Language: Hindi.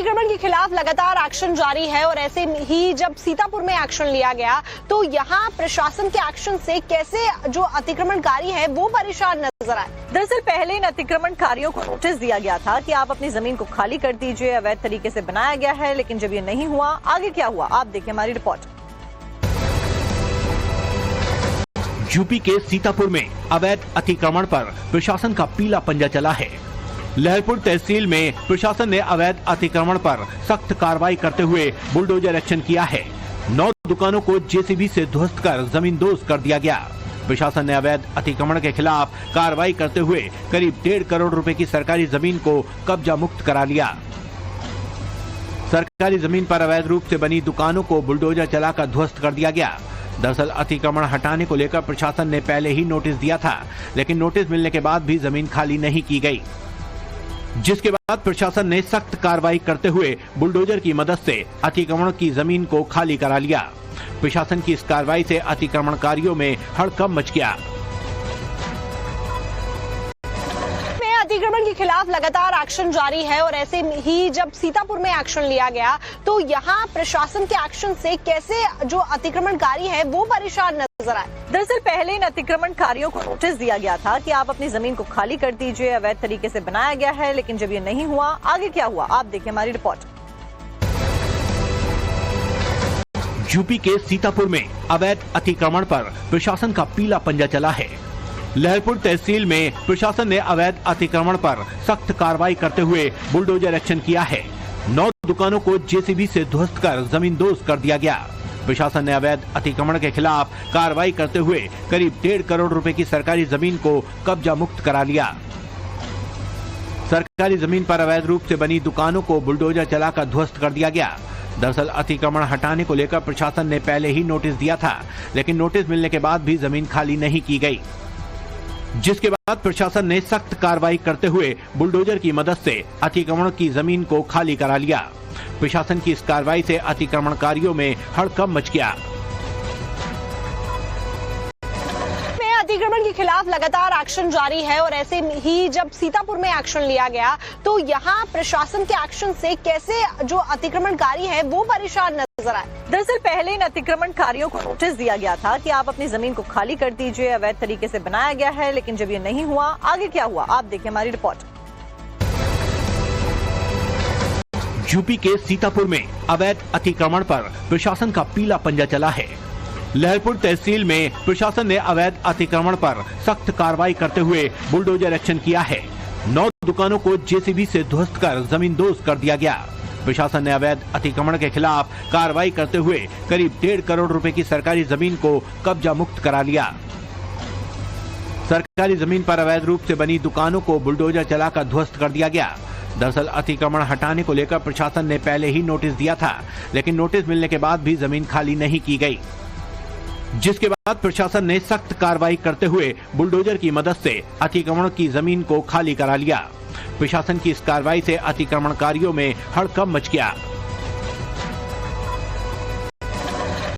अतिक्रमण के खिलाफ लगातार एक्शन जारी है और ऐसे ही जब सीतापुर में एक्शन लिया गया तो यहाँ प्रशासन के एक्शन से कैसे जो अतिक्रमणकारी है वो परेशान नजर आए। दरअसल पहले इन अतिक्रमणकारियों को नोटिस दिया गया था कि आप अपनी जमीन को खाली कर दीजिए, अवैध तरीके से बनाया गया है, लेकिन जब ये नहीं हुआ, आगे क्या हुआ आप देखिए हमारी रिपोर्ट। यूपी के सीतापुर में अवैध अतिक्रमण पर प्रशासन का पीला पंजा चला है। लहरपुर तहसील में प्रशासन ने अवैध अतिक्रमण पर सख्त कार्रवाई करते हुए बुलडोजर एक्शन किया है। 9 दुकानों को जेसीबी से ध्वस्त कर जमींदोज कर दिया गया। प्रशासन ने अवैध अतिक्रमण के खिलाफ कार्रवाई करते हुए करीब 1.5 करोड़ रुपए की सरकारी जमीन को कब्जा मुक्त करा लिया। सरकारी जमीन पर अवैध रूप से बनी दुकानों को बुलडोजर चलाकर ध्वस्त कर दिया गया। दरअसल अतिक्रमण हटाने को लेकर प्रशासन ने पहले ही नोटिस दिया था, लेकिन नोटिस मिलने के बाद भी जमीन खाली नहीं की गई, जिसके बाद प्रशासन ने सख्त कार्रवाई करते हुए बुलडोजर की मदद से अतिक्रमण की जमीन को खाली करा लिया। प्रशासन की इस कार्रवाई से अतिक्रमणकारियों में हड़कंप मच गया। अतिक्रमण के खिलाफ लगातार एक्शन जारी है और ऐसे ही जब सीतापुर में एक्शन लिया गया तो यहाँ प्रशासन के एक्शन से कैसे जो अतिक्रमणकारी है वो परेशान नजर आए। दरअसल पहले इन अतिक्रमणकारियों को नोटिस दिया गया था कि आप अपनी जमीन को खाली कर दीजिए, अवैध तरीके से बनाया गया है, लेकिन जब ये नहीं हुआ, आगे क्या हुआ आप देखिए हमारी रिपोर्ट। यूपी के सीतापुर में अवैध अतिक्रमण पर प्रशासन का पीला पंजा चला है। लहरपुर तहसील में प्रशासन ने अवैध अतिक्रमण पर सख्त कार्रवाई करते हुए बुलडोजर एक्शन किया है। 9 दुकानों को जेसीबी से ध्वस्त कर जमींदोज कर दिया गया। प्रशासन ने अवैध अतिक्रमण के खिलाफ कार्रवाई करते हुए करीब 1.5 करोड़ रुपए की सरकारी जमीन को कब्जा मुक्त करा लिया। सरकारी जमीन पर अवैध रूप से बनी दुकानों को बुलडोजर चलाकर ध्वस्त कर दिया गया। दरअसल अतिक्रमण हटाने को लेकर प्रशासन ने पहले ही नोटिस दिया था, लेकिन नोटिस मिलने के बाद भी जमीन खाली नहीं की गई, जिसके बाद प्रशासन ने सख्त कार्रवाई करते हुए बुलडोजर की मदद से अतिक्रमण की जमीन को खाली करा लिया। प्रशासन की इस कार्रवाई से अतिक्रमणकारियों में हड़कंप मच गया। अतिक्रमण के खिलाफ लगातार एक्शन जारी है और ऐसे ही जब सीतापुर में एक्शन लिया गया तो यहाँ प्रशासन के एक्शन से कैसे जो अतिक्रमणकारी है वो परेशान नजर आए। दरअसल पहले इन अतिक्रमणकारियों को नोटिस दिया गया था कि आप अपनी जमीन को खाली कर दीजिए, अवैध तरीके से बनाया गया है, लेकिन जब ये नहीं हुआ, आगे क्या हुआ आप देखिए हमारी रिपोर्ट। यूपी के सीतापुर में अवैध अतिक्रमण पर प्रशासन का पीला पंजा चला है। लहरपुर तहसील में प्रशासन ने अवैध अतिक्रमण पर सख्त कार्रवाई करते हुए बुलडोजर एक्शन किया है। 9 दुकानों को जेसीबी से ध्वस्त कर जमींदोज कर दिया गया। प्रशासन ने अवैध अतिक्रमण के खिलाफ कार्रवाई करते हुए करीब 1.5 करोड़ रुपए की सरकारी जमीन को कब्जा मुक्त करा लिया। सरकारी जमीन पर अवैध रूप से बनी दुकानों को बुलडोजर चलाकर ध्वस्त कर दिया गया। दरअसल अतिक्रमण हटाने को लेकर प्रशासन ने पहले ही नोटिस दिया था, लेकिन नोटिस मिलने के बाद भी जमीन खाली नहीं की गई, जिसके बाद प्रशासन ने सख्त कार्रवाई करते हुए बुलडोजर की मदद से अतिक्रमण की जमीन को खाली करा लिया। प्रशासन की इस कार्रवाई से अतिक्रमणकारियों में हड़कंप मच गया।